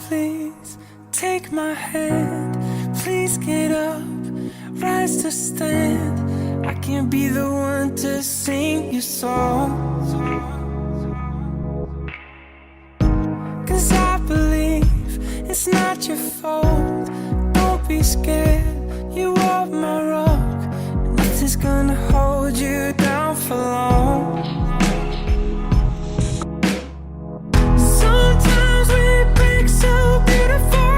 please take my hand. Please get up, rise to stand. I can't be the one to sing your song. 'Cause I believe it's not your fault. Don't be scared, you are my rock. Nothing's gonna hold you down for long. Sometimes we break so beautiful.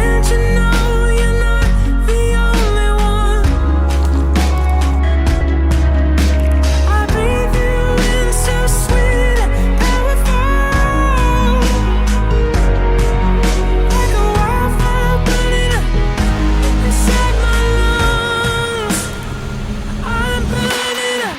And you know you're not the only one. I breathe you in so sweet and powerful. Like a wildfire burning up inside my lungs. I'm burning up.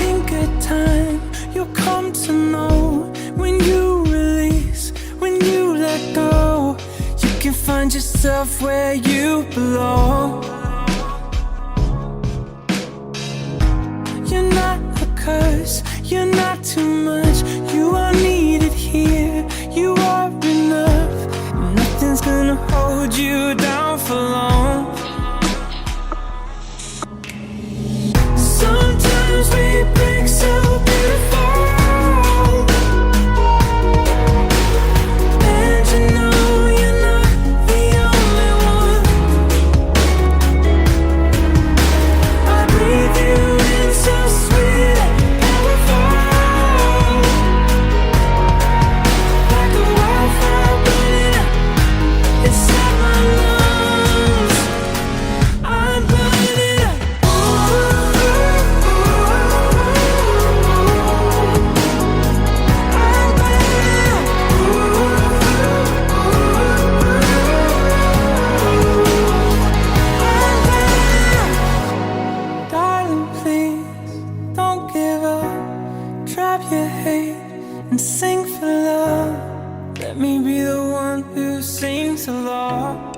In good time, you'll come to know when you release, when you let go, you can find yourself where you belong. You're not a curse, you're not too much. You are needed here, you are enough. Nothing's gonna hold you down for long. Sometimes we break so beautiful. And you know you're not the only one. I breathe you in so sweet and powerful. Like a wildfire burning up inside my lungs. I'm burning up. Darling, please don't give up. Drop your hate and sing for love. Let me be the one who sings along.